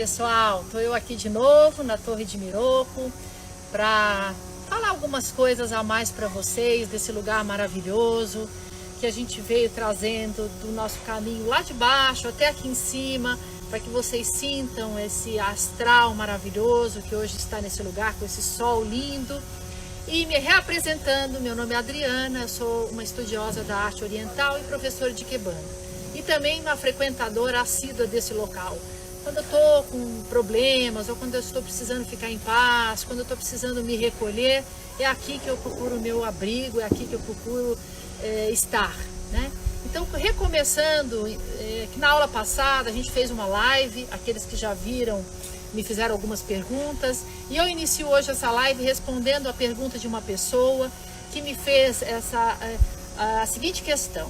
pessoal, estou eu aqui de novo na Torre de Miroco para falar algumas coisas a mais para vocês desse lugar maravilhoso que a gente veio trazendo do nosso caminho lá de baixo até aqui em cima, para que vocês sintam esse astral maravilhoso que hoje está nesse lugar com esse sol lindo. E me reapresentando, meu nome é Adriana, eu sou uma estudiosa da arte oriental e professora de Ikebana. E também uma frequentadora assídua desse local. Quando eu estou com problemas, ou quando eu estou precisando ficar em paz, quando eu estou precisando me recolher, é aqui que eu procuro o meu abrigo, é aqui que eu procuro estar, né? Então, recomeçando, que na aula passada a gente fez uma live, aqueles que já viram me fizeram algumas perguntas, e eu inicio hoje essa live respondendo a pergunta de uma pessoa que me fez a seguinte questão.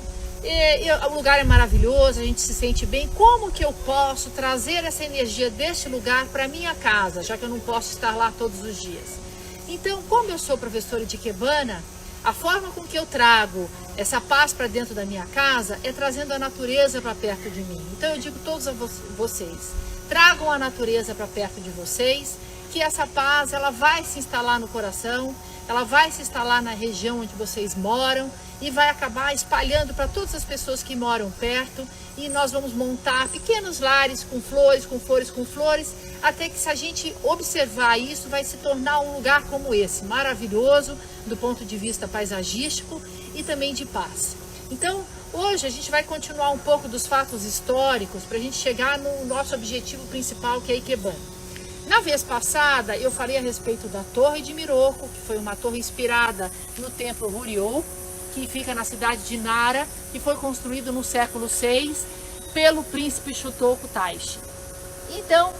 O lugar é maravilhoso, a gente se sente bem, como que eu posso trazer essa energia deste lugar para minha casa, já que eu não posso estar lá todos os dias? Então, como eu sou professora de Ikebana, a forma com que eu trago essa paz para dentro da minha casa é trazendo a natureza para perto de mim. Então eu digo a todos vocês, tragam a natureza para perto de vocês, que essa paz ela vai se instalar no coração, ela vai se instalar na região onde vocês moram e vai acabar espalhando para todas as pessoas que moram perto, e nós vamos montar pequenos lares com flores, com flores, com flores, até que, se a gente observar isso, vai se tornar um lugar como esse, maravilhoso do ponto de vista paisagístico e também de paz. Então, hoje a gente vai continuar um pouco dos fatos históricos para a gente chegar no nosso objetivo principal, que é Ikebana. Na vez passada, eu falei a respeito da Torre de Miroco, que foi uma torre inspirada no templo Ruryo, que fica na cidade de Nara, que foi construído no século VI pelo príncipe Shutoku Taishi. Então,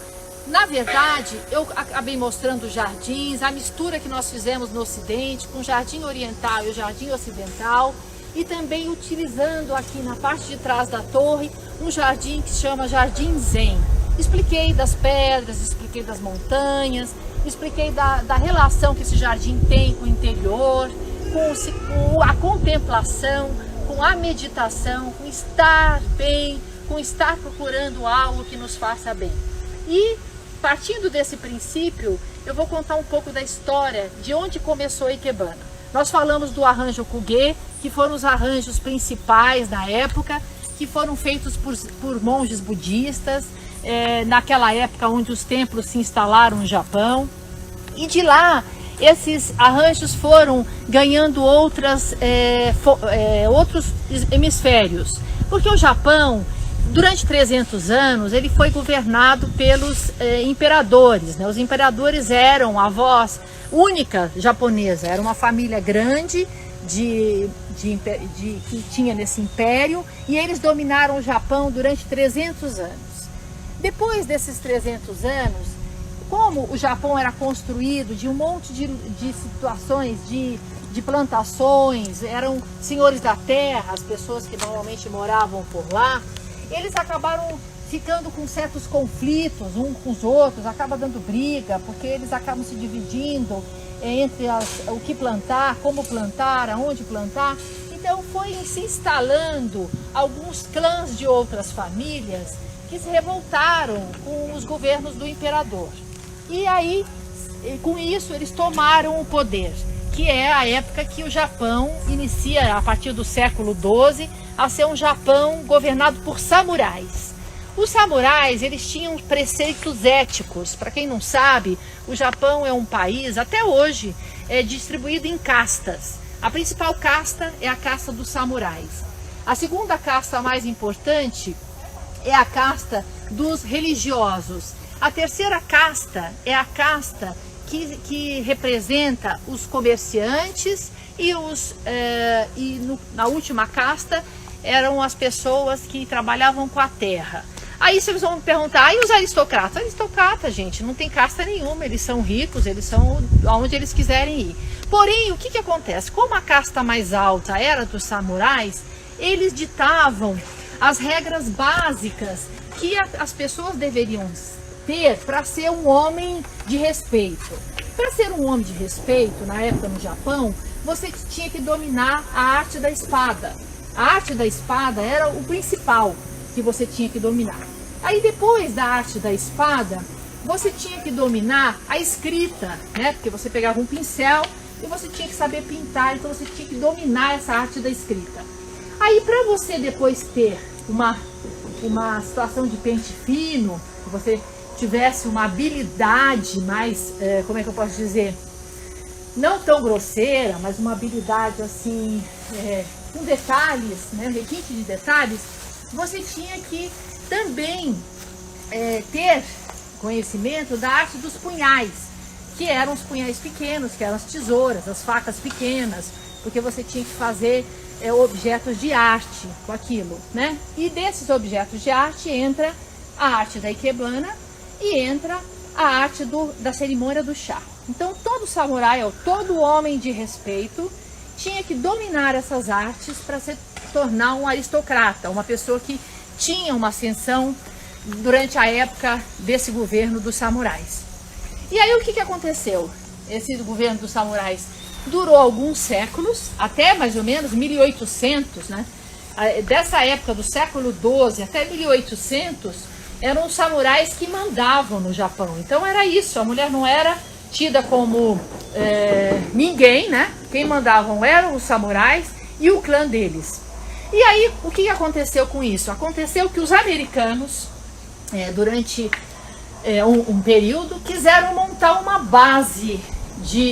na verdade, eu acabei mostrando os jardins, a mistura que nós fizemos no Ocidente, com o jardim oriental e o jardim ocidental, e também utilizando aqui na parte de trás da torre um jardim que se chama Jardim Zen. Expliquei das pedras, expliquei das montanhas, expliquei da relação que esse jardim tem com o interior, com a contemplação, com a meditação, com estar bem, com estar procurando algo que nos faça bem. E partindo desse princípio, eu vou contar um pouco da história de onde começou a Ikebana. Nós falamos do arranjo Kuge, que foram os arranjos principais na época, que foram feitos por monges budistas, naquela época onde os templos se instalaram no Japão. E de lá, esses arranjos foram ganhando outros hemisférios, porque o Japão, durante 300 anos, ele foi governado pelos imperadores, né? Os imperadores eram a voz única japonesa, era uma família grande que tinha nesse império, e eles dominaram o Japão durante 300 anos. Depois desses 300 anos, como o Japão era construído de um monte de situações, de plantações, eram senhores da terra, as pessoas que normalmente moravam por lá, eles acabaram ficando com certos conflitos uns com os outros, acaba dando briga, porque eles acabam se dividindo entre o que plantar, como plantar, aonde plantar. Então foi se instalando alguns clãs de outras famílias que se revoltaram com os governos do imperador. E aí, com isso, eles tomaram o poder, que é a época que o Japão inicia, a partir do século XII, a ser um Japão governado por samurais. Os samurais, eles tinham preceitos éticos. Para quem não sabe, o Japão é um país, até hoje, distribuído em castas. A principal casta é a casta dos samurais. A segunda casta mais importante é a casta dos religiosos. A terceira casta é a casta que representa os comerciantes na última casta eram as pessoas que trabalhavam com a terra. Aí vocês vão me perguntar, e os aristocratas? Aristocrata, gente, não tem casta nenhuma, eles são ricos, eles são aonde eles quiserem ir. Porém, o que acontece? Como a casta mais alta era dos samurais, eles ditavam as regras básicas que as pessoas deveriam ter para ser um homem de respeito. Para ser um homem de respeito, na época no Japão, você tinha que dominar a arte da espada. A arte da espada era o principal que você tinha que dominar. Aí depois da arte da espada, você tinha que dominar a escrita, né? Porque você pegava um pincel e você tinha que saber pintar, então você tinha que dominar essa arte da escrita. Aí para você depois ter uma situação de pente fino, que você tivesse uma habilidade mais, como é que eu posso dizer, não tão grosseira, mas uma habilidade assim, com detalhes, né, requinte de detalhes, você tinha que também ter conhecimento da arte dos punhais, que eram os punhais pequenos, que eram as tesouras, as facas pequenas, porque você tinha que fazer objetos de arte com aquilo, né? E desses objetos de arte entra a arte da ikebana e entra a arte da cerimônia do chá. Então todo samurai, ou todo homem de respeito, tinha que dominar essas artes para se tornar um aristocrata, uma pessoa que tinha uma ascensão durante a época desse governo dos samurais. E aí o que aconteceu? Esse governo dos samurais durou alguns séculos, até mais ou menos 1800, né? Dessa época do século XII até 1800, eram os samurais que mandavam no Japão. Então era isso, a mulher não era tida como ninguém, né? Quem mandavam eram os samurais e o clã deles. E aí, o que aconteceu com isso? Aconteceu que os americanos, durante um período, quiseram montar uma base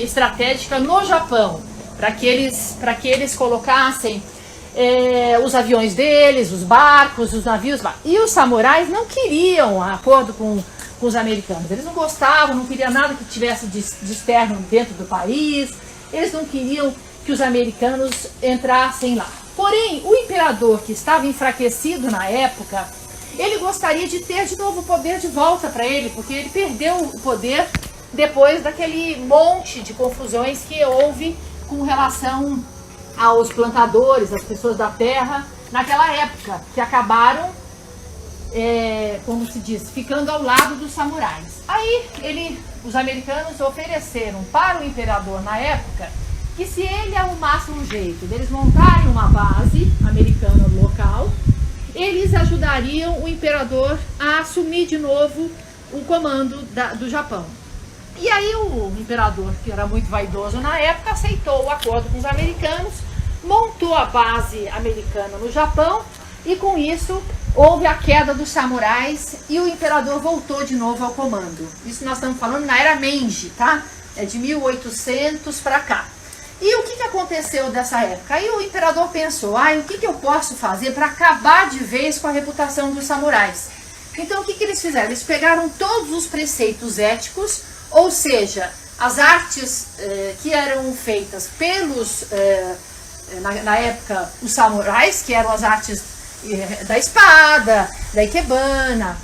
estratégica no Japão, para que eles colocassem os aviões deles, os barcos, os navios. E os samurais não queriam acordo com os americanos. Eles não gostavam, não queriam nada que tivesse de externo dentro do país. Eles não queriam que os americanos entrassem lá. Porém, o imperador, que estava enfraquecido na época, ele gostaria de ter de novo o poder de volta para ele, porque ele perdeu o poder depois daquele monte de confusões que houve com relação aos plantadores, às pessoas da terra, naquela época, que acabaram, como se diz, ficando ao lado dos samurais. Aí os americanos ofereceram para o imperador na época que se ele arrumasse um jeito deles montarem uma base americana local, eles ajudariam o imperador a assumir de novo o comando do Japão. E aí o imperador, que era muito vaidoso na época, aceitou o acordo com os americanos, montou a base americana no Japão e com isso houve a queda dos samurais e o imperador voltou de novo ao comando. Isso nós estamos falando na era Meiji, tá? É de 1800 para cá. E o que aconteceu dessa época? Aí o imperador pensou, o que eu posso fazer para acabar de vez com a reputação dos samurais? Então o que eles fizeram? Eles pegaram todos os preceitos éticos, ou seja, as artes que eram feitas pelos, na época, os samurais, que eram as artes da espada, da ikebana,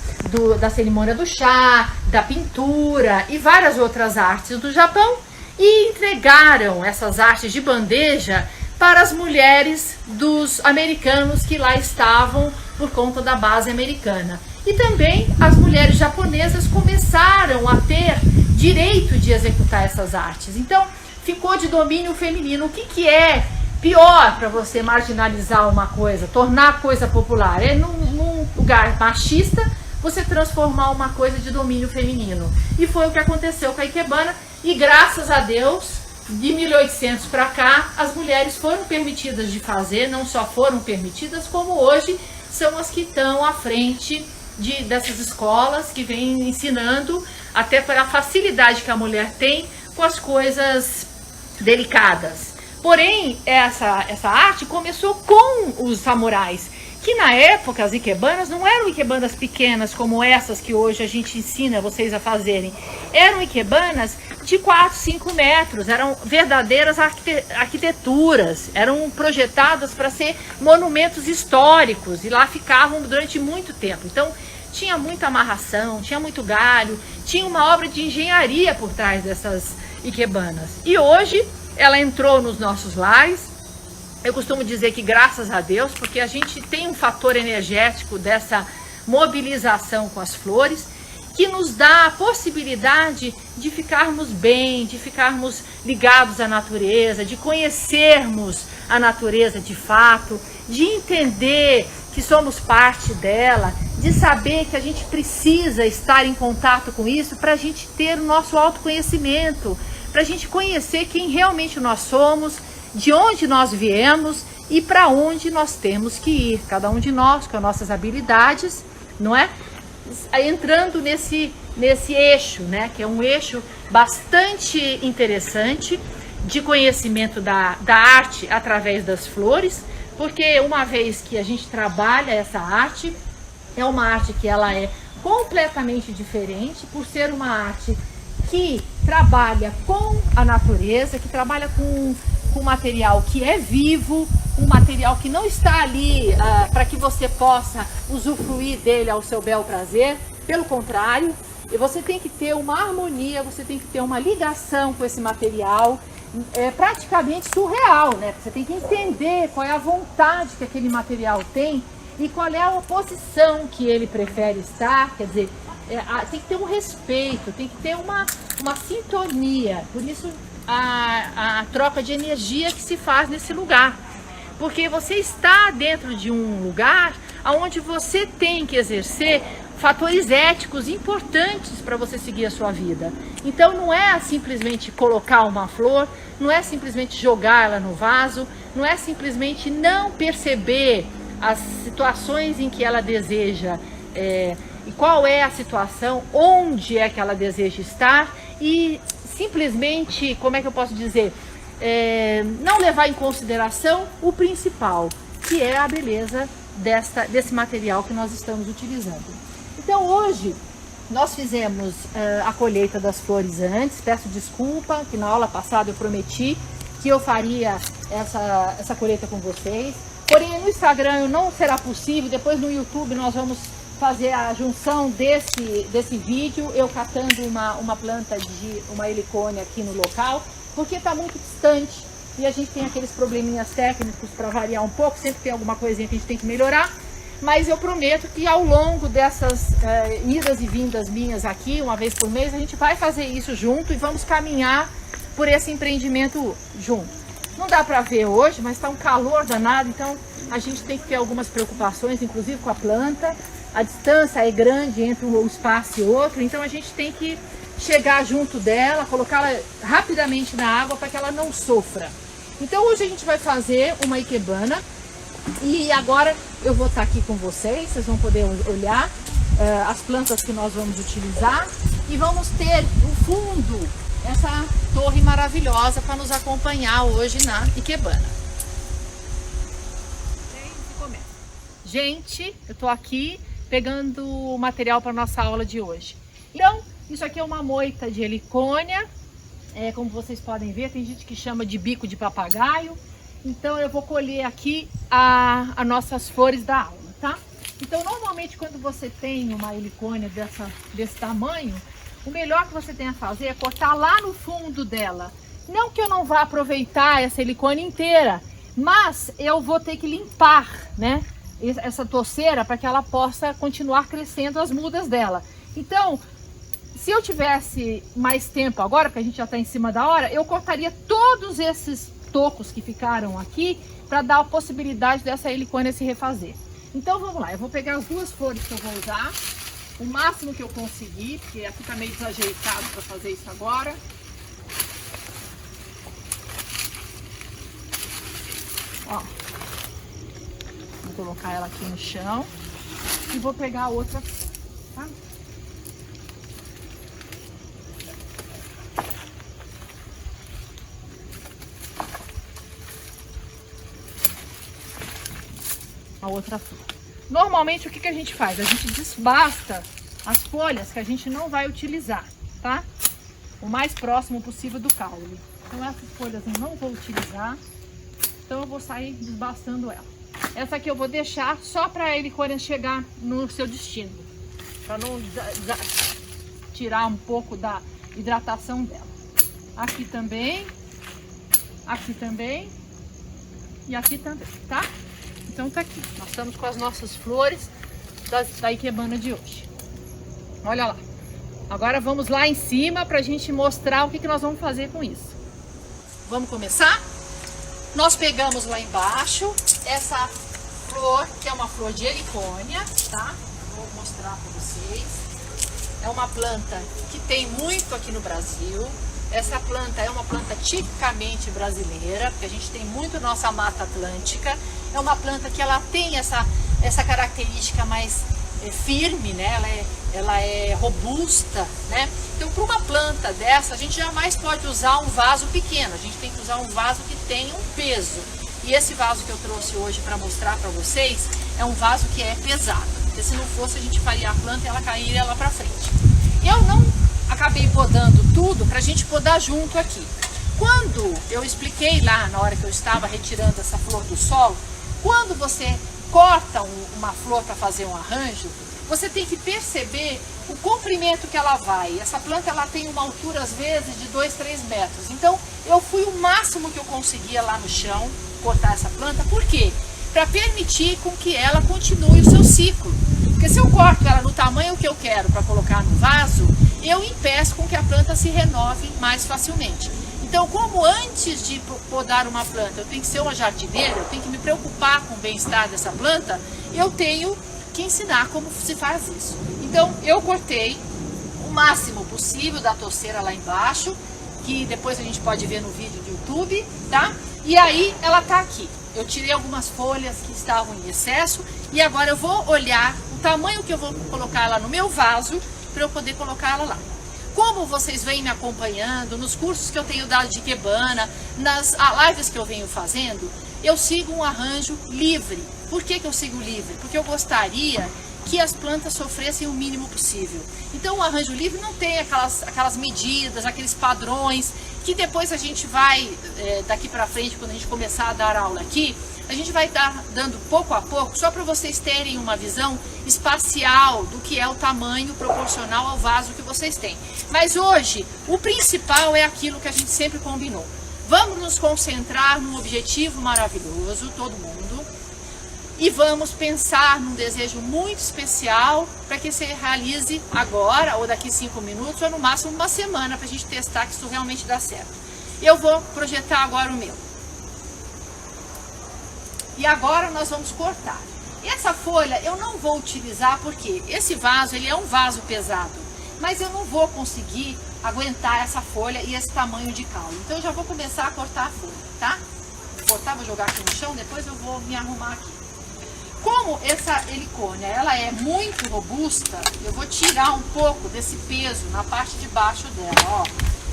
da cerimônia do chá, da pintura e várias outras artes do Japão, e entregaram essas artes de bandeja para as mulheres dos americanos que lá estavam por conta da base americana. E também as mulheres japonesas começaram a ter direito de executar essas artes. Então ficou de domínio feminino. O que é pior para você marginalizar uma coisa, tornar a coisa popular? É num lugar machista você transformar uma coisa de domínio feminino. E foi o que aconteceu com a ikebana. E graças a Deus, de 1800 para cá, as mulheres foram permitidas de fazer, não só foram permitidas, como hoje são as que estão à frente dessas escolas, que vêm ensinando, até pela facilidade que a mulher tem com as coisas delicadas. Porém, essa arte começou com os samurais, que na época as ikebanas não eram ikebanas pequenas como essas que hoje a gente ensina vocês a fazerem. Eram ikebanas de 4, 5 metros, eram verdadeiras arquiteturas, eram projetadas para ser monumentos históricos e lá ficavam durante muito tempo. Então tinha muita amarração, tinha muito galho, tinha uma obra de engenharia por trás dessas ikebanas. E hoje ela entrou nos nossos lares. Eu costumo dizer que graças a Deus, porque a gente tem um fator energético dessa mobilização com as flores, que nos dá a possibilidade de ficarmos bem, de ficarmos ligados à natureza, de conhecermos a natureza de fato, de entender que somos parte dela, de saber que a gente precisa estar em contato com isso para a gente ter o nosso autoconhecimento, para a gente conhecer quem realmente nós somos, de onde nós viemos e para onde nós temos que ir. Cada um de nós com as nossas habilidades, não é? Entrando nesse eixo, né? Que é um eixo bastante interessante de conhecimento da arte através das flores, porque uma vez que a gente trabalha essa arte, é uma arte que ela é completamente diferente, por ser uma arte que trabalha com a natureza, que trabalha com material que é vivo, um material que não está ali para que você possa usufruir dele ao seu bel prazer. Pelo contrário, você tem que ter uma harmonia, você tem que ter uma ligação com esse material, praticamente surreal, né? Você tem que entender qual é a vontade que aquele material tem e qual é a posição que ele prefere estar. Quer dizer, tem que ter um respeito, tem que ter uma sintonia. Por isso a troca de energia que se faz nesse lugar, porque você está dentro de um lugar onde você tem que exercer fatores éticos importantes para você seguir a sua vida. Então não é simplesmente colocar uma flor, não é simplesmente jogar ela no vaso, não é simplesmente não perceber as situações em que ela deseja, e qual é a situação, onde é que ela deseja estar, e simplesmente, como é que eu posso dizer, não levar em consideração o principal, que é a beleza desse material que nós estamos utilizando. Então hoje nós fizemos a colheita das flores antes. Peço desculpa que na aula passada eu prometi que eu faria essa colheita com vocês, porém no Instagram não será possível. Depois no YouTube nós vamos fazer a junção desse vídeo, eu catando uma planta de uma helicônia aqui no local, porque está muito distante e a gente tem aqueles probleminhas técnicos para variar um pouco, sempre tem alguma coisinha que a gente tem que melhorar, mas eu prometo que ao longo dessas idas e vindas minhas aqui, uma vez por mês, a gente vai fazer isso junto e vamos caminhar por esse empreendimento junto. Não dá para ver hoje, mas está um calor danado, então a gente tem que ter algumas preocupações, inclusive com a planta. A distância é grande entre um espaço e outro, então a gente tem que chegar junto dela, colocá-la rapidamente na água para que ela não sofra. Então hoje a gente vai fazer uma ikebana e agora eu vou estar aqui com vocês vão poder olhar as plantas que nós vamos utilizar e vamos ter no fundo essa torre maravilhosa para nos acompanhar hoje na ikebana. Gente, eu estou aqui pegando o material para nossa aula de hoje. Então, isso aqui é uma moita de helicônia, como vocês podem ver, tem gente que chama de bico de papagaio. Então eu vou colher aqui as nossas flores da aula, tá? Então normalmente quando você tem uma helicônia desse tamanho, o melhor que você tem a fazer é cortar lá no fundo dela. Não que eu não vá aproveitar essa helicônia inteira, mas eu vou ter que limpar, né, essa toceira para que ela possa continuar crescendo as mudas dela. Então, se eu tivesse mais tempo agora, porque a gente já está em cima da hora, eu cortaria todos esses tocos que ficaram aqui para dar a possibilidade dessa helicônia se refazer. Então vamos lá, eu vou pegar as duas flores que eu vou usar, o máximo que eu conseguir, porque aqui tá meio desajeitado para fazer isso agora. Ó, vou colocar ela aqui no chão e vou pegar a outra, tá? A outra flor. Normalmente o que a gente faz? A gente desbasta as folhas que a gente não vai utilizar, tá? O mais próximo possível do caule. Então essas folhas eu não vou utilizar, então eu vou sair desbastando ela. Essa aqui eu vou deixar só para a helicônia chegar no seu destino, para não tirar um pouco da hidratação dela. Aqui também e aqui também, tá? Então tá aqui, nós estamos com as nossas flores da ikebana de hoje. Olha lá. Agora vamos lá em cima para a gente mostrar o que nós vamos fazer com isso. Vamos começar? Nós pegamos lá embaixo essa flor, que é uma flor de helicônia, tá? vou mostrar para vocês. É uma planta que tem muito aqui no Brasil. Essa planta é uma planta tipicamente brasileira, porque a gente tem muito nossa Mata Atlântica. É uma planta que ela tem essa característica mais firme, né? Ela é robusta, né? Então, para uma planta dessa, a gente jamais pode usar um vaso pequeno. A gente tem que usar um vaso que tenha um peso. E esse vaso que eu trouxe hoje para mostrar para vocês é um vaso que é pesado. Porque se não fosse, a gente faria a planta e ela cairia lá para frente. Eu não acabei podando tudo para a gente podar junto aqui. Quando eu expliquei lá, na hora que eu estava retirando essa flor do solo, quando você corta uma flor para fazer um arranjo, você tem que perceber o comprimento que ela vai. Essa planta ela tem uma altura às vezes de 2, 3 metros. Então eu fui o máximo que eu conseguia lá no chão cortar essa planta. Por quê? Para permitir com que ela continue o seu ciclo. Porque se eu corto ela no tamanho que eu quero para colocar no vaso, eu impeço com que a planta se renove mais facilmente. Então, como antes de podar uma planta eu tenho que ser uma jardineira, eu tenho que me preocupar com o bem-estar dessa planta, eu tenho que ensinar como se faz isso. Então, eu cortei o máximo possível da toceira lá embaixo, que depois a gente pode ver no vídeo do YouTube, tá? E aí, ela tá aqui. Eu tirei algumas folhas que estavam em excesso e agora eu vou olhar o tamanho que eu vou colocar ela no meu vaso para eu poder colocar ela lá. Como vocês vêm me acompanhando nos cursos que eu tenho dado de Ikebana, nas lives que eu venho fazendo, eu sigo um arranjo livre. Por que eu sigo livre? Porque eu gostaria que as plantas sofressem o mínimo possível. Então o arranjo livre não tem aquelas medidas, aqueles padrões, que depois a gente vai, daqui para frente, quando a gente começar a dar aula aqui, a gente vai estar dando pouco a pouco, só para vocês terem uma visão espacial do que é o tamanho proporcional ao vaso que vocês têm. Mas hoje, o principal é aquilo que a gente sempre combinou. Vamos nos concentrar num objetivo maravilhoso, todo mundo, e vamos pensar num desejo muito especial para que você realize agora, ou daqui 5 minutos, ou no máximo uma semana, para a gente testar que isso realmente dá certo. Eu vou projetar agora o meu. E agora nós vamos cortar. E essa folha eu não vou utilizar porque esse vaso ele é um vaso pesado, mas eu não vou conseguir aguentar essa folha e esse tamanho de caule. Então eu já vou começar a cortar a folha, tá? Vou cortar, vou jogar aqui no chão, depois eu vou me arrumar aqui. Como essa helicônia ela é muito robusta, eu vou tirar um pouco desse peso na parte de baixo dela, ó.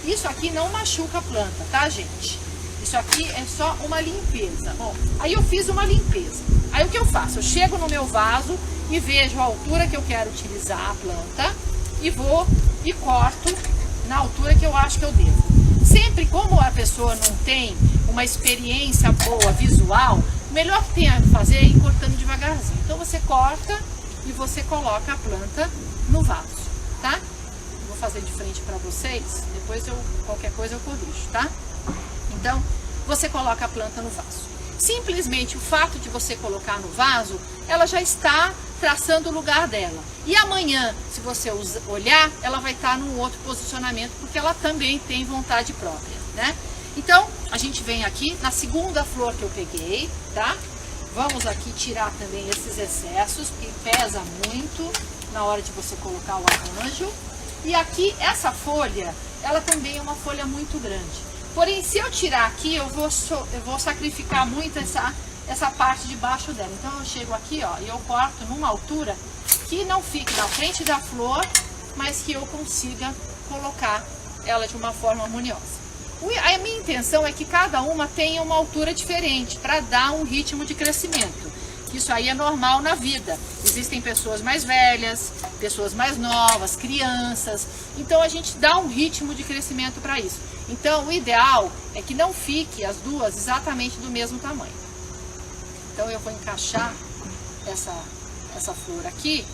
Isso aqui não machuca a planta, tá, gente? Isso aqui é só uma limpeza. Bom, aí eu fiz uma limpeza. Aí o que eu faço? Eu chego no meu vaso e vejo a altura que eu quero utilizar a planta e vou e corto na altura que eu acho que eu devo. Sempre como a pessoa não tem uma experiência boa visual, o melhor que tem a fazer é ir cortando devagarzinho. Então você corta e você coloca a planta no vaso, tá? Vou fazer de frente para vocês, depois qualquer coisa eu corrijo, tá? Então, você coloca a planta no vaso. Simplesmente o fato de você colocar no vaso, ela já está traçando o lugar dela. E amanhã, se você olhar, ela vai estar num outro posicionamento, porque ela também tem vontade própria, né? Então, a gente vem aqui na segunda flor que eu peguei, tá? Vamos aqui tirar também esses excessos, que pesa muito na hora de você colocar o arranjo. E aqui, essa folha, ela também é uma folha muito grande. Porém, se eu tirar aqui, eu vou sacrificar muito essa parte de baixo dela. Então, eu chego aqui, ó, e eu corto numa altura que não fique na frente da flor, mas que eu consiga colocar ela de uma forma harmoniosa. A minha intenção é que cada uma tenha uma altura diferente, para dar um ritmo de crescimento. Isso aí é normal na vida. Existem pessoas mais velhas, pessoas mais novas, crianças. Então a gente dá um ritmo de crescimento para isso. Então o ideal é que não fique as duas exatamente do mesmo tamanho. Então eu vou encaixar essa flor aqui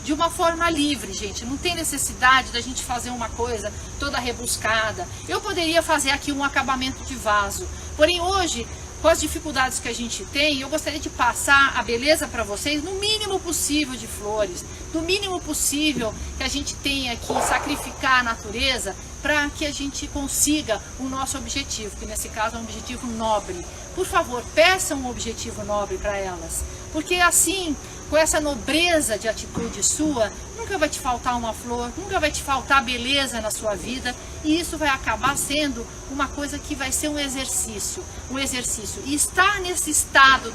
de uma forma livre, gente. Não tem necessidade da gente fazer uma coisa toda rebuscada. Eu poderia fazer aqui um acabamento de vaso. Porém hoje, com as dificuldades que a gente tem, eu gostaria de passar a beleza para vocês no mínimo possível de flores, no mínimo possível que a gente tenha que sacrificar a natureza para que a gente consiga o nosso objetivo, que nesse caso é um objetivo nobre. Por favor, peçam um objetivo nobre para elas, porque assim, com essa nobreza de atitude sua, nunca vai te faltar uma flor, nunca vai te faltar beleza na sua vida, e isso vai acabar sendo uma coisa que vai ser um exercício. E estar nesse estado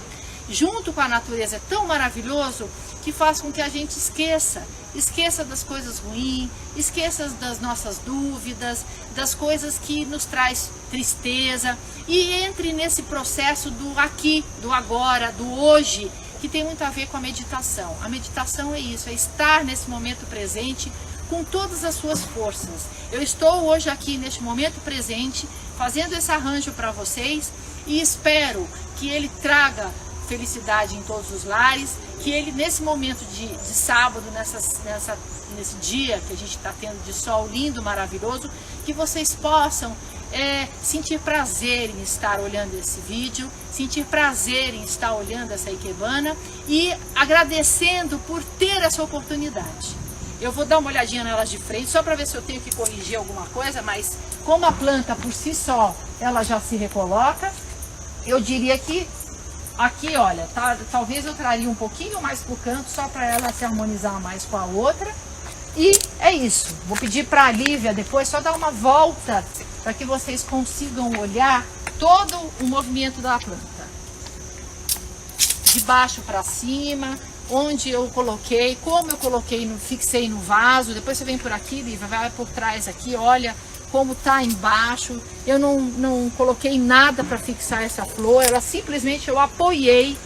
junto com a natureza é tão maravilhoso que faz com que a gente esqueça das coisas ruins, esqueça das nossas dúvidas, das coisas que nos traz tristeza, e entre nesse processo do aqui, do agora, do hoje, que tem muito a ver com a meditação. A meditação é isso, é estar nesse momento presente com todas as suas forças. Eu estou hoje aqui neste momento presente, fazendo esse arranjo para vocês, e espero que ele traga felicidade em todos os lares, que ele nesse momento de sábado, nesse dia que a gente está tendo de sol lindo, maravilhoso, que vocês possam sentir prazer em estar olhando esse vídeo, sentir prazer em estar olhando essa ikebana e agradecendo por ter essa oportunidade. Eu vou dar uma olhadinha nelas de frente, só para ver se eu tenho que corrigir alguma coisa, mas como a planta por si só, ela já se recoloca, eu diria que aqui, olha, talvez eu traria um pouquinho mais pro canto, só para ela se harmonizar mais com a outra. E é isso. Vou pedir para a Lívia depois só dar uma volta para que vocês consigam olhar todo o movimento da planta. De baixo para cima, onde eu coloquei, como eu coloquei, fixei no vaso. Depois você vem por aqui, Lívia, vai por trás aqui, olha como tá embaixo. Eu não coloquei nada para fixar essa flor, ela simplesmente eu apoiei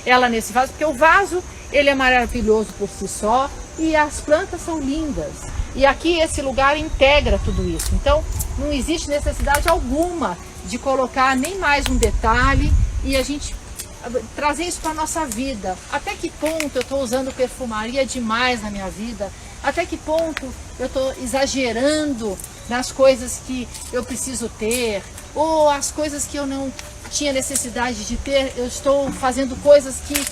ela nesse vaso, porque o vaso ele é maravilhoso por si só e as plantas são lindas. E aqui esse lugar integra tudo isso. Então não existe necessidade alguma de colocar nem mais um detalhe e a gente trazer isso para a nossa vida. Até que ponto eu estou usando perfumaria demais na minha vida? Até que ponto eu estou exagerando nas coisas que eu preciso ter? Ou as coisas que eu não tinha necessidade de ter, eu estou fazendo coisas que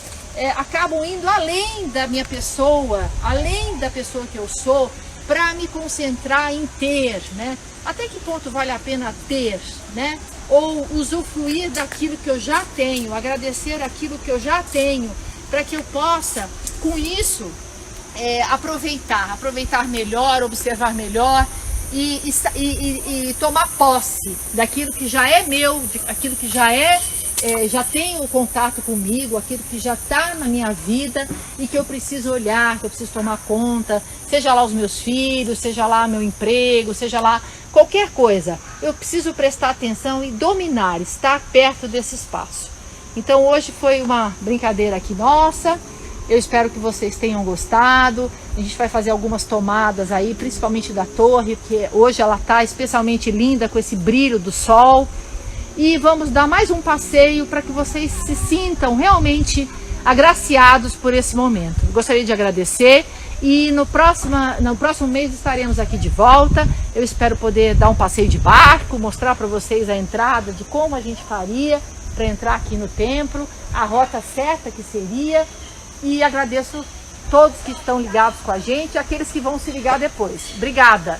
acabam indo além da minha pessoa, além da pessoa que eu sou, para me concentrar em ter, né? Até que ponto vale a pena ter, né? Ou usufruir daquilo que eu já tenho, agradecer aquilo que eu já tenho, para que eu possa, com isso, aproveitar melhor, observar melhor e tomar posse daquilo que já é meu, aquilo que já tem o contato comigo, aquilo que já está na minha vida e que eu preciso olhar, que eu preciso tomar conta, seja lá os meus filhos, seja lá meu emprego, seja lá qualquer coisa. Eu preciso prestar atenção e dominar, estar perto desse espaço. Então hoje foi uma brincadeira aqui nossa, eu espero que vocês tenham gostado. A gente vai fazer algumas tomadas aí, principalmente da torre, porque hoje ela está especialmente linda com esse brilho do sol. E vamos dar mais um passeio para que vocês se sintam realmente agraciados por esse momento. Eu gostaria de agradecer e no próximo mês estaremos aqui de volta. Eu espero poder dar um passeio de barco, mostrar para vocês a entrada de como a gente faria para entrar aqui no templo, a rota certa que seria. E agradeço todos que estão ligados com a gente e aqueles que vão se ligar depois. Obrigada!